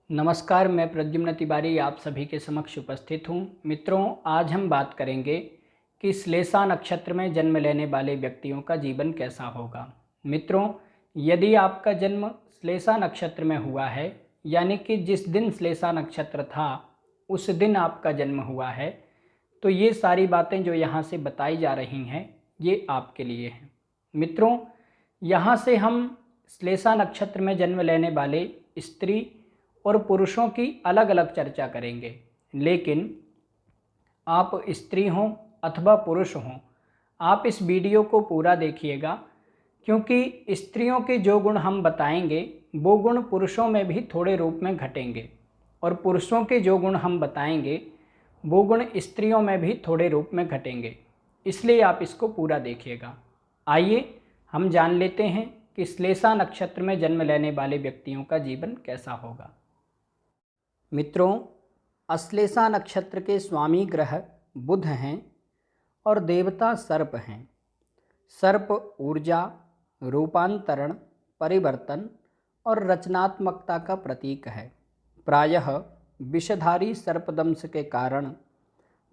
नमस्कार, मैं प्रद्युम्न तिवारी आप सभी के समक्ष उपस्थित हूँ। मित्रों, आज हम बात करेंगे कि श्लेषा नक्षत्र में जन्म लेने वाले व्यक्तियों का जीवन कैसा होगा। मित्रों, यदि आपका जन्म श्लेषा नक्षत्र में हुआ है, यानी कि जिस दिन श्लेषा नक्षत्र था उस दिन आपका जन्म हुआ है, तो ये सारी बातें जो यहाँ से बताई जा रही हैं ये आपके लिए हैं। मित्रों, यहाँ से हम श्लेषा नक्षत्र में जन्म लेने वाले स्त्री और पुरुषों की अलग अलग चर्चा करेंगे, लेकिन आप स्त्री हों अथवा पुरुष हों, आप इस वीडियो को पूरा देखिएगा, क्योंकि स्त्रियों के जो गुण हम बताएंगे वो गुण पुरुषों में भी थोड़े रूप में घटेंगे और पुरुषों के जो गुण हम बताएंगे वो गुण स्त्रियों में भी थोड़े रूप में घटेंगे, इसलिए आप इसको पूरा देखिएगा। आइए हम जान लेते हैं कि श्लेषा नक्षत्र में जन्म लेने वाले व्यक्तियों का जीवन कैसा होगा। मित्रों, अश्लेषा नक्षत्र के स्वामी ग्रह बुध हैं और देवता सर्प हैं। सर्प ऊर्जा, रूपांतरण, परिवर्तन और रचनात्मकता का प्रतीक है। प्रायः विषधारी सर्पदंश के कारण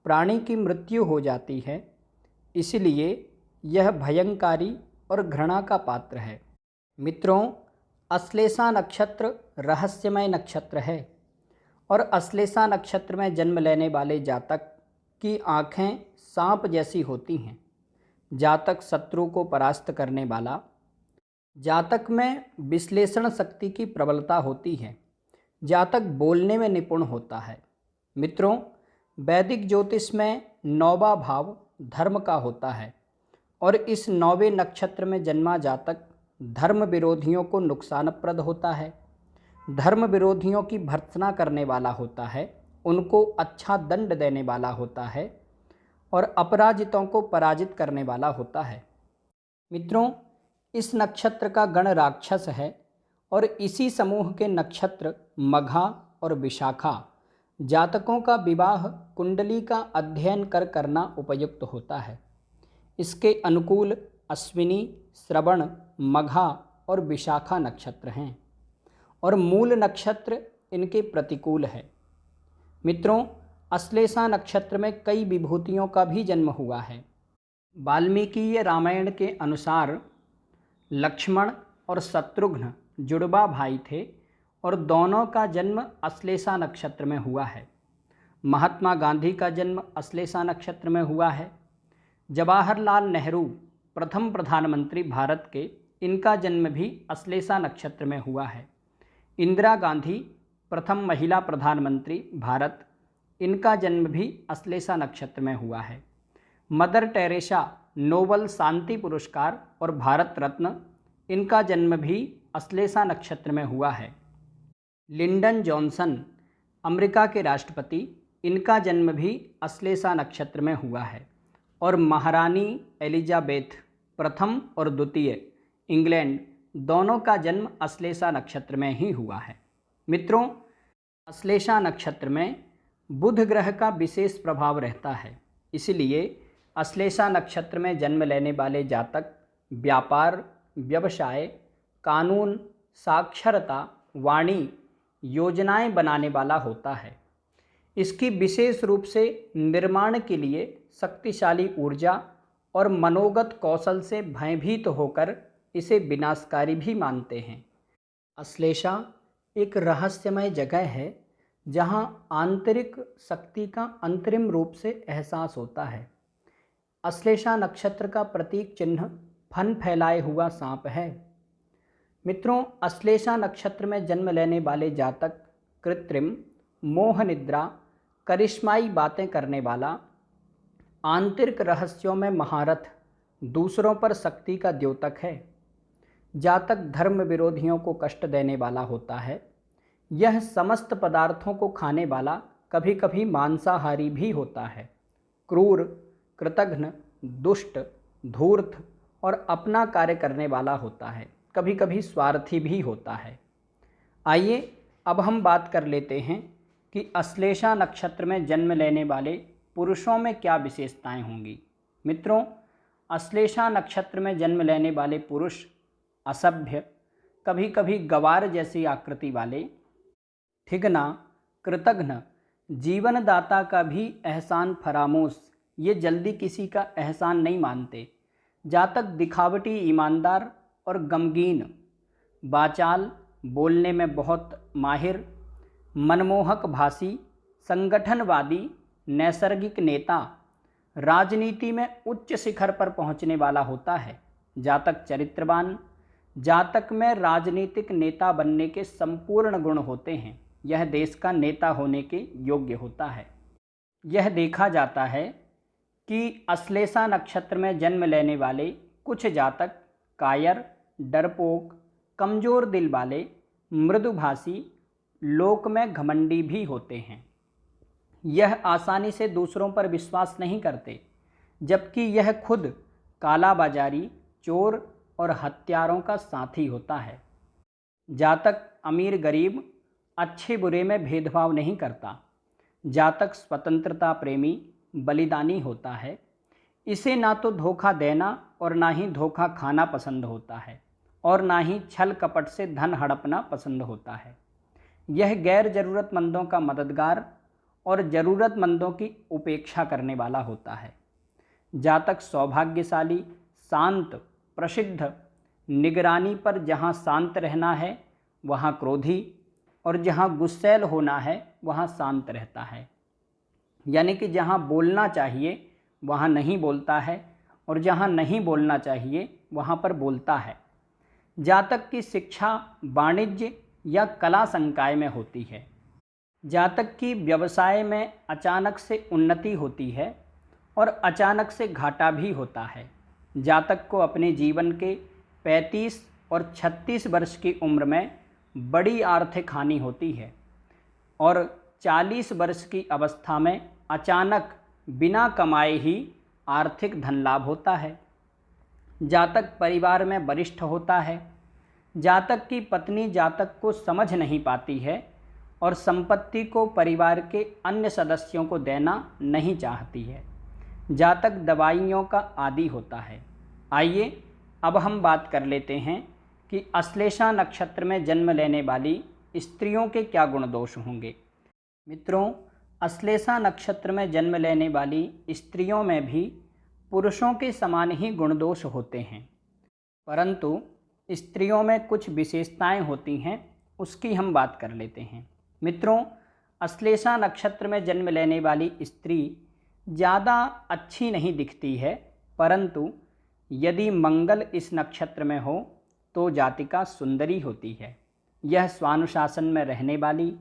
प्राणी की मृत्यु हो जाती है, इसलिए यह भयंकारी और घृणा का पात्र है। मित्रों, अश्लेषा नक्षत्र रहस्यमय नक्षत्र है और अश्लेषा नक्षत्र में जन्म लेने वाले जातक की आँखें सांप जैसी होती हैं। जातक शत्रु को परास्त करने वाला, जातक में विश्लेषण शक्ति की प्रबलता होती है, जातक बोलने में निपुण होता है। मित्रों, वैदिक ज्योतिष में 9वां भाव धर्म का होता है और इस 9वें नक्षत्र में जन्मा जातक धर्म विरोधियों को नुकसानप्रद होता है, धर्म विरोधियों की भर्त्सना करने वाला होता है, उनको अच्छा दंड देने वाला होता है और अपराजितों को पराजित करने वाला होता है। मित्रों, इस नक्षत्र का गण राक्षस है और इसी समूह के नक्षत्र मघा और विशाखा जातकों का विवाह कुंडली का अध्ययन करना उपयुक्त होता है। इसके अनुकूल अश्विनी, श्रवण, मघा और विशाखा नक्षत्र हैं और मूल नक्षत्र इनके प्रतिकूल है। मित्रों, अश्लेषा नक्षत्र में कई विभूतियों का भी जन्म हुआ है। वाल्मीकि रामायण के अनुसार लक्ष्मण और शत्रुघ्न जुड़वा भाई थे और दोनों का जन्म अश्लेषा नक्षत्र में हुआ है। महात्मा गांधी का जन्म अश्लेषा नक्षत्र में हुआ है। जवाहरलाल नेहरू प्रथम प्रधानमंत्री भारत के, इनका जन्म भी अश्लेषा नक्षत्र में हुआ है। इंदिरा गांधी प्रथम महिला प्रधानमंत्री भारत, इनका जन्म भी अश्लेषा नक्षत्र में हुआ है। मदर टेरेसा नोबल शांति पुरस्कार और भारत रत्न, इनका जन्म भी अश्लेषा नक्षत्र में हुआ है। लिंडन जॉनसन अमेरिका के राष्ट्रपति, इनका जन्म भी अश्लेषा नक्षत्र में हुआ है। और महारानी एलिजाबेथ प्रथम और द्वितीय इंग्लैंड, दोनों का जन्म अश्लेषा नक्षत्र में ही हुआ है। मित्रों, अश्लेषा नक्षत्र में बुध ग्रह का विशेष प्रभाव रहता है, इसलिए अश्लेषा नक्षत्र में जन्म लेने वाले जातक व्यापार, व्यवसाय, कानून, साक्षरता, वाणी, योजनाएं बनाने वाला होता है। इसकी विशेष रूप से निर्माण के लिए शक्तिशाली ऊर्जा और मनोगत कौशल से भयभीत होकर इसे विनाशकारी भी मानते हैं। अश्लेषा एक रहस्यमय जगह है जहां आंतरिक शक्ति का अंतरिम रूप से एहसास होता है। अश्लेषा नक्षत्र का प्रतीक चिन्ह फन फैलाए हुआ सांप है। मित्रों, अश्लेषा नक्षत्र में जन्म लेने वाले जातक कृत्रिम, मोह निद्रा, करिश्माई बातें करने वाला, आंतरिक रहस्यों में महारथ, दूसरों पर शक्ति का द्योतक है। जातक धर्म विरोधियों को कष्ट देने वाला होता है। यह समस्त पदार्थों को खाने वाला, कभी कभी मांसाहारी भी होता है। क्रूर, कृतघ्न, दुष्ट, धूर्त और अपना कार्य करने वाला होता है, कभी कभी स्वार्थी भी होता है। आइए अब हम बात कर लेते हैं कि अश्लेषा नक्षत्र में जन्म लेने वाले पुरुषों में क्या विशेषताएं होंगी। मित्रों, अश्लेषा नक्षत्र में जन्म लेने वाले पुरुष असभ्य, कभी कभी गवार जैसी आकृति वाले, ठिगना, कृतघ्न, जीवनदाता का भी एहसान फरामोश, ये जल्दी किसी का एहसान नहीं मानते। जातक दिखावटी, ईमानदार और गमगीन, बाचाल, बोलने में बहुत माहिर, मनमोहक भाषी, संगठनवादी, नैसर्गिक नेता, राजनीति में उच्च शिखर पर पहुंचने वाला होता है। जातक चरित्रवान, जातक में राजनीतिक नेता बनने के संपूर्ण गुण होते हैं। यह देश का नेता होने के योग्य होता है। यह देखा जाता है कि अश्लेषा नक्षत्र में जन्म लेने वाले कुछ जातक कायर, डरपोक, कमज़ोर दिल वाले, मृदुभाषी, लोक में घमंडी भी होते हैं। यह आसानी से दूसरों पर विश्वास नहीं करते, जबकि यह खुद कालाबाजारी, चोर और हत्यारों का साथी होता है। जातक अमीर गरीब, अच्छे बुरे में भेदभाव नहीं करता। जातक स्वतंत्रता प्रेमी, बलिदानी होता है। इसे ना तो धोखा देना और ना ही धोखा खाना पसंद होता है, और ना ही छल कपट से धन हड़पना पसंद होता है। यह गैर ज़रूरतमंदों का मददगार और ज़रूरतमंदों की उपेक्षा करने वाला होता है। जातक सौभाग्यशाली, शांत, प्रसिद्ध, निगरानी पर जहाँ शांत रहना है वहाँ क्रोधी, और जहाँ गुस्सैल होना है वहाँ शांत रहता है। यानी कि जहाँ बोलना चाहिए वहाँ नहीं बोलता है, और जहाँ नहीं बोलना चाहिए वहाँ पर बोलता है। जातक की शिक्षा वाणिज्य या कला संकाय में होती है। जातक की व्यवसाय में अचानक से उन्नति होती है और अचानक से घाटा भी होता है। जातक को अपने जीवन के 35 और 36 वर्ष की उम्र में बड़ी आर्थिक हानि होती है, और 40 वर्ष की अवस्था में अचानक बिना कमाए ही आर्थिक धन लाभ होता है। जातक परिवार में वरिष्ठ होता है। जातक की पत्नी जातक को समझ नहीं पाती है और संपत्ति को परिवार के अन्य सदस्यों को देना नहीं चाहती है। जातक दवाइयों का आदी होता है। आइए अब हम बात कर लेते हैं कि अश्लेषा नक्षत्र में जन्म लेने वाली स्त्रियों के क्या गुण दोष होंगे। मित्रों, अश्लेषा नक्षत्र में जन्म लेने वाली स्त्रियों में भी पुरुषों के समान ही गुण दोष होते हैं, परंतु स्त्रियों में कुछ विशेषताएं होती हैं, उसकी हम बात कर लेते हैं। मित्रों, अश्लेषा नक्षत्र में जन्म लेने वाली स्त्री ज़्यादा अच्छी नहीं दिखती है, परंतु यदि मंगल इस नक्षत्र में हो तो जातिका सुंदरी होती है। यह स्वानुशासन में रहने वाली,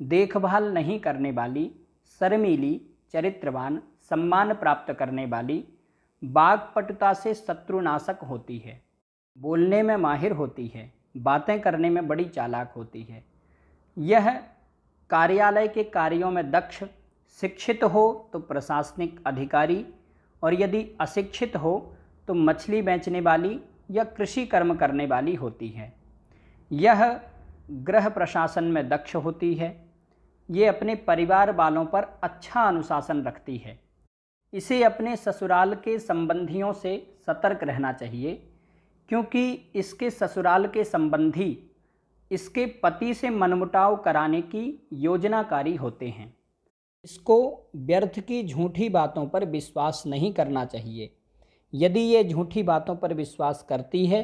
देखभाल नहीं करने वाली, शर्मीली, चरित्रवान, सम्मान प्राप्त करने वाली, वाक्पटुता से शत्रुनाशक होती है, बोलने में माहिर होती है, बातें करने में बड़ी चालाक होती है। यह कार्यालय के कार्यों में दक्ष, शिक्षित हो तो प्रशासनिक अधिकारी, और यदि अशिक्षित हो तो मछली बेचने वाली या कृषि कर्म करने वाली होती है। यह गृह प्रशासन में दक्ष होती है। ये अपने परिवार वालों पर अच्छा अनुशासन रखती है। इसे अपने ससुराल के संबंधियों से सतर्क रहना चाहिए, क्योंकि इसके ससुराल के संबंधी इसके पति से मनमुटाव कराने की योजनाकारी होते हैं। इसको व्यर्थ की झूठी बातों पर विश्वास नहीं करना चाहिए। यदि ये झूठी बातों पर विश्वास करती है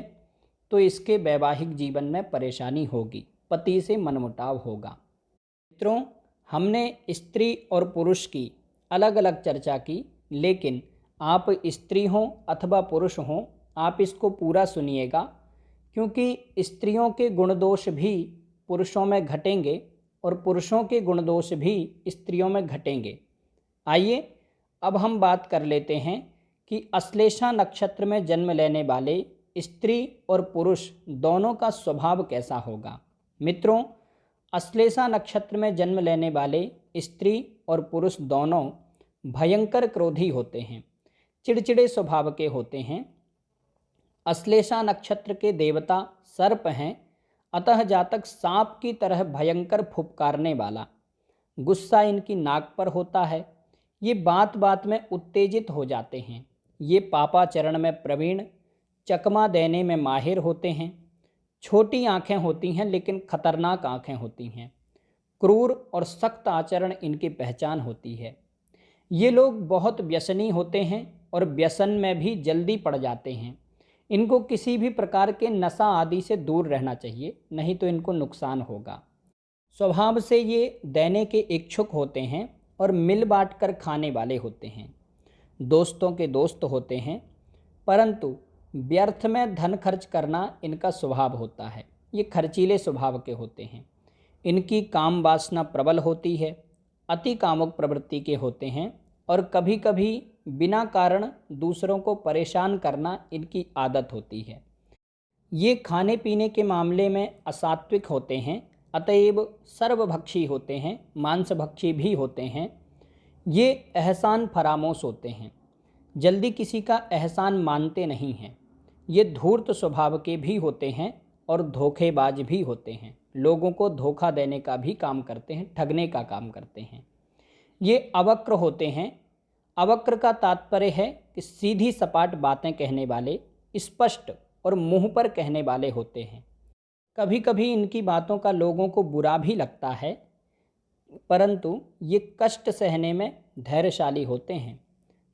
तो इसके वैवाहिक जीवन में परेशानी होगी, पति से मनमुटाव होगा। मित्रों, हमने स्त्री और पुरुष की अलग अलग चर्चा की, लेकिन आप स्त्री हों अथवा पुरुष हों, आप इसको पूरा सुनिएगा, क्योंकि स्त्रियों के गुण दोष भी पुरुषों में घटेंगे और पुरुषों के गुण दोष भी स्त्रियों में घटेंगे। आइए अब हम बात कर लेते हैं कि अश्लेषा नक्षत्र में जन्म लेने वाले स्त्री और पुरुष दोनों का स्वभाव कैसा होगा। मित्रों, अश्लेषा नक्षत्र में जन्म लेने वाले स्त्री और पुरुष दोनों भयंकर क्रोधी होते हैं, चिड़चिड़े स्वभाव के होते हैं। अश्लेषा नक्षत्र के देवता सर्प हैं, अतः जातक सांप की तरह भयंकर फुफकारने वाला, गुस्सा इनकी नाक पर होता है। ये बात बात में उत्तेजित हो जाते हैं। ये पापाचरण में प्रवीण, चकमा देने में माहिर होते हैं। छोटी आँखें होती हैं लेकिन खतरनाक आँखें होती हैं। क्रूर और सख्त आचरण इनकी पहचान होती है। ये लोग बहुत व्यसनी होते हैं और व्यसन में भी जल्दी पड़ जाते हैं। इनको किसी भी प्रकार के नशा आदि से दूर रहना चाहिए, नहीं तो इनको नुकसान होगा। स्वभाव से ये देने के इच्छुक होते हैं और मिल बांट कर खाने वाले होते हैं। दोस्तों के दोस्त होते हैं, परंतु व्यर्थ में धन खर्च करना इनका स्वभाव होता है। ये खर्चीले स्वभाव के होते हैं। इनकी काम वासना प्रबल होती है, अति कामुक प्रवृत्ति के होते हैं और कभी कभी बिना कारण दूसरों को परेशान करना इनकी आदत होती है। ये खाने पीने के मामले में असात्विक होते हैं, अतएव सर्वभक्षी होते हैं, मांसभक्षी भी होते हैं। ये एहसान फरामोश होते हैं, जल्दी किसी का एहसान मानते नहीं हैं। ये धूर्त स्वभाव के भी होते हैं और धोखेबाज भी होते हैं। लोगों को धोखा देने का भी काम करते हैं, ठगने का काम करते हैं। ये अवक्र होते हैं। अवक्र का तात्पर्य है कि सीधी सपाट बातें कहने वाले, स्पष्ट और मुंह पर कहने वाले होते हैं। कभी कभी इनकी बातों का लोगों को बुरा भी लगता है, परंतु ये कष्ट सहने में धैर्यशाली होते हैं।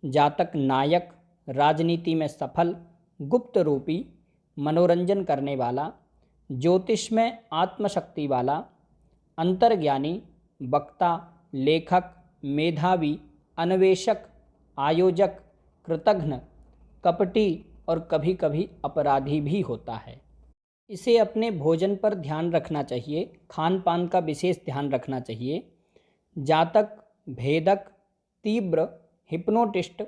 जातक नायक, राजनीति में सफल, गुप्त रूपी, मनोरंजन करने वाला, ज्योतिष में आत्मशक्ति वाला, अंतर्ज्ञानी, वक्ता, लेखक, मेधावी, अन्वेषक, आयोजक, कृतघ्न, कपटी और कभी कभी अपराधी भी होता है। इसे अपने भोजन पर ध्यान रखना चाहिए, खान पान का विशेष ध्यान रखना चाहिए। जातक भेदक, तीव्र, हिप्नोटिस्ट,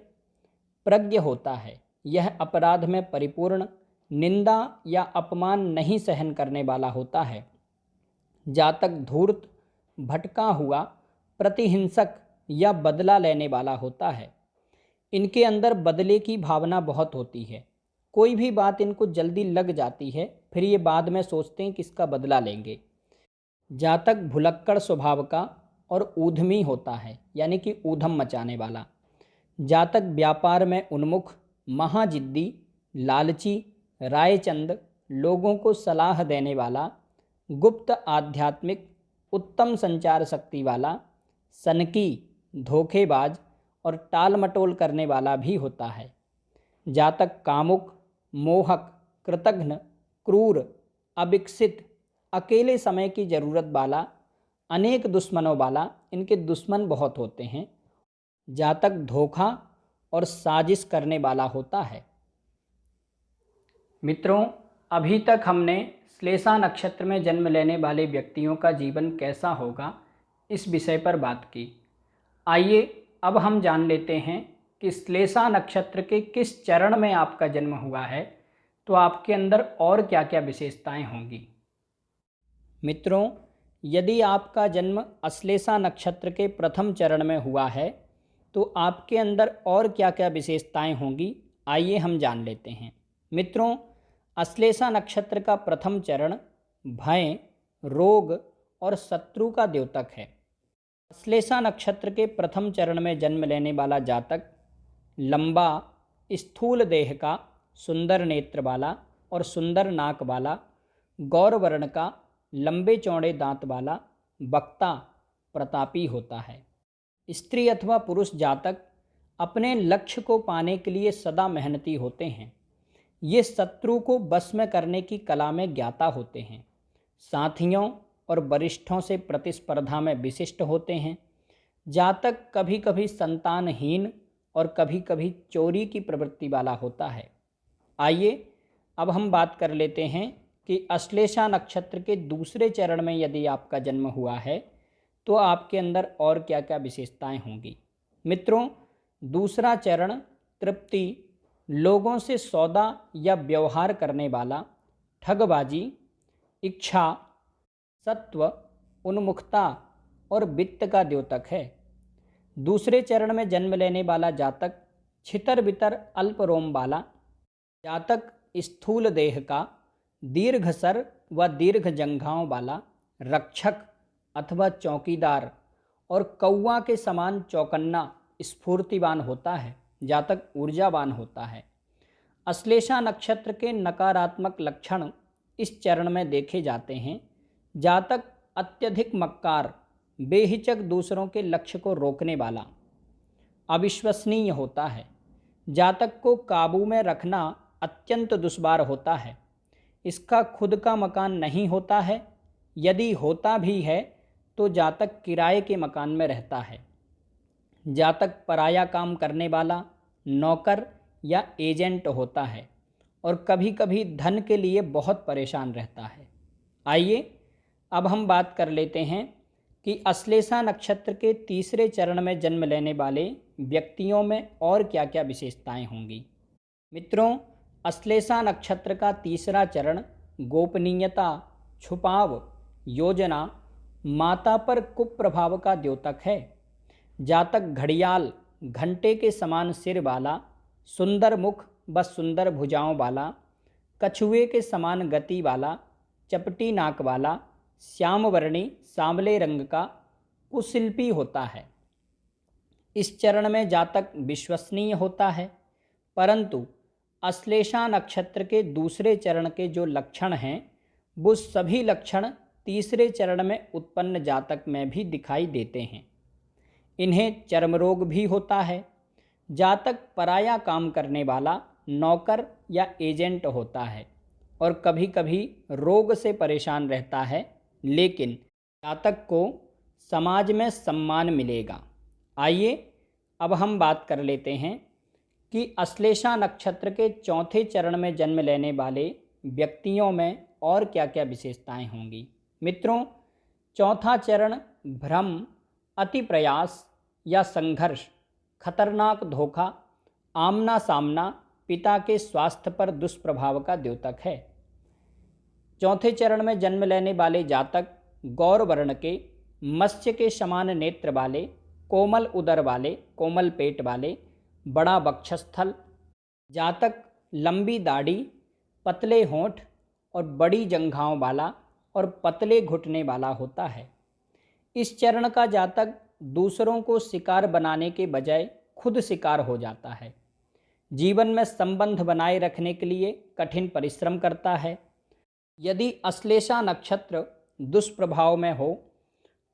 प्रज्ञ होता है। यह अपराध में परिपूर्ण, निंदा या अपमान नहीं सहन करने वाला होता है। जातक धूर्त, भटका हुआ, प्रतिहिंसक या बदला लेने वाला होता है। इनके अंदर बदले की भावना बहुत होती है। कोई भी बात इनको जल्दी लग जाती है, फिर ये बाद में सोचते हैं कि इसका बदला लेंगे। जातक भुलक्कड़ स्वभाव का और ऊधमी होता है, यानी कि ऊधम मचाने वाला। जातक व्यापार में उन्मुख, महाजिद्दी, लालची, रायचंद, लोगों को सलाह देने वाला, गुप्त आध्यात्मिक, उत्तम संचार शक्ति वाला, सनकी, धोखेबाज और टाल मटोल करने वाला भी होता है। जातक कामुक, मोहक, कृतघ्न, क्रूर, अविकसित, अकेले समय की जरूरत वाला, अनेक दुश्मनों वाला, इनके दुश्मन बहुत होते हैं। जातक धोखा और साजिश करने वाला होता है। मित्रों, अभी तक हमने श्लेषा नक्षत्र में जन्म लेने वाले व्यक्तियों का जीवन कैसा होगा इस विषय पर बात की। आइए अब हम जान लेते हैं कि श्लेषा नक्षत्र के किस चरण में आपका जन्म हुआ है, तो आपके अंदर और क्या क्या विशेषताएं होंगी। मित्रों, यदि आपका जन्म अश्लेषा नक्षत्र के प्रथम चरण में हुआ है तो आपके अंदर और क्या क्या विशेषताएं होंगी, आइए हम जान लेते हैं। मित्रों, अश्लेषा नक्षत्र का प्रथम चरण भय, रोग और शत्रु का द्योतक है। अश्लेषा नक्षत्र के प्रथम चरण में जन्म लेने वाला जातक लंबा, स्थूल देह का, सुंदर नेत्र वाला और सुंदर नाक वाला, गौर वर्ण का, लंबे चौड़े दांत वाला, वक्ता, प्रतापी होता है। स्त्री अथवा पुरुष जातक अपने लक्ष्य को पाने के लिए सदा मेहनती होते हैं। ये शत्रु को वश में करने की कला में ज्ञाता होते हैं। साथियों और वरिष्ठों से प्रतिस्पर्धा में विशिष्ट होते हैं। जातक कभी कभी संतानहीन और कभी कभी चोरी की प्रवृत्ति वाला होता है। आइए अब हम बात कर लेते हैं कि अश्लेषा नक्षत्र के दूसरे चरण में यदि आपका जन्म हुआ है तो आपके अंदर और क्या क्या विशेषताएं होंगी। मित्रों, दूसरा चरण तृप्ति, लोगों से सौदा या व्यवहार करने वाला, ठगबाजी, इच्छा, सत्व, उन्मुखता और वित्त का द्योतक है। दूसरे चरण में जन्म लेने वाला जातक छितर बितर अल्प रोम वाला, जातक स्थूल देह का, दीर्घ सर व दीर्घ जंघाओं वाला, रक्षक अथवा चौकीदार और कौवा के समान चौकन्ना, स्फूर्तिवान होता है। जातक ऊर्जावान होता है। अश्लेषा नक्षत्र के नकारात्मक लक्षण इस चरण में देखे जाते हैं। जातक अत्यधिक मक्कार, बेहिचक दूसरों के लक्ष्य को रोकने वाला, अविश्वसनीय होता है। जातक को काबू में रखना अत्यंत दुश्वार होता है। इसका खुद का मकान नहीं होता है, यदि होता भी है तो जातक किराए के मकान में रहता है। जातक पराया काम करने वाला, नौकर या एजेंट होता है और कभी कभी धन के लिए बहुत परेशान रहता है। आइए अब हम बात कर लेते हैं कि अश्लेषा नक्षत्र के तीसरे चरण में जन्म लेने वाले व्यक्तियों में और क्या क्या विशेषताएं होंगी। मित्रों, अश्लेषा नक्षत्र का तीसरा चरण गोपनीयता, छुपाव, योजना, माता पर कुप्रभाव का द्योतक है। जातक घड़ियाल, घंटे के समान सिर वाला, सुंदर मुख व सुंदर भुजाओं वाला, कछुए के समान गति वाला, चपटी नाक वाला, श्यामवर्णी सांवले रंग का कुशिल्पी होता है। इस चरण में जातक विश्वसनीय होता है, परंतु अश्लेषा नक्षत्र के दूसरे चरण के जो लक्षण हैं वो सभी लक्षण तीसरे चरण में उत्पन्न जातक में भी दिखाई देते हैं। इन्हें चर्म रोग भी होता है। जातक पराया काम करने वाला, नौकर या एजेंट होता है और कभी कभी रोग से परेशान रहता है, लेकिन जातक को समाज में सम्मान मिलेगा। आइए अब हम बात कर लेते हैं कि अश्लेषा नक्षत्र के चौथे चरण में जन्म लेने वाले व्यक्तियों में और क्या क्या विशेषताएं होंगी। मित्रों, चौथा चरण भ्रम, अति प्रयास या संघर्ष, खतरनाक धोखा, आमना सामना, पिता के स्वास्थ्य पर दुष्प्रभाव का द्योतक है। चौथे चरण में जन्म लेने वाले जातक गौर वर्ण के, मत्स्य के समान नेत्र वाले, कोमल उदर वाले, कोमल पेट वाले, बड़ा वक्षस्थल, जातक लंबी दाढ़ी, पतले होंठ और बड़ी जंघाओं वाला और पतले घुटने वाला होता है। इस चरण का जातक दूसरों को शिकार बनाने के बजाय खुद शिकार हो जाता है। जीवन में संबंध बनाए रखने के लिए कठिन परिश्रम करता है। यदि अश्लेषा नक्षत्र दुष्प्रभाव में हो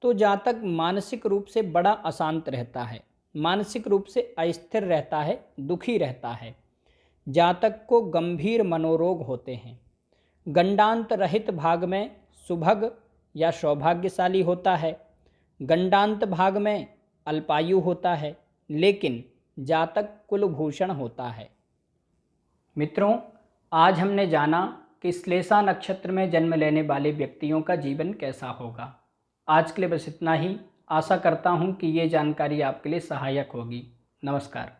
तो जातक मानसिक रूप से बड़ा अशांत रहता है, मानसिक रूप से अस्थिर रहता है, दुखी रहता है। जातक को गंभीर मनोरोग होते हैं। गंडांत रहित भाग में सुभग या सौभाग्यशाली होता है, गंडांत भाग में अल्पायु होता है, लेकिन जातक कुलभूषण होता है। मित्रों, आज हमने जाना कि श्लेषा नक्षत्र में जन्म लेने वाले व्यक्तियों का जीवन कैसा होगा। आज के लिए बस इतना ही। आशा करता हूँ कि ये जानकारी आपके लिए सहायक होगी। नमस्कार।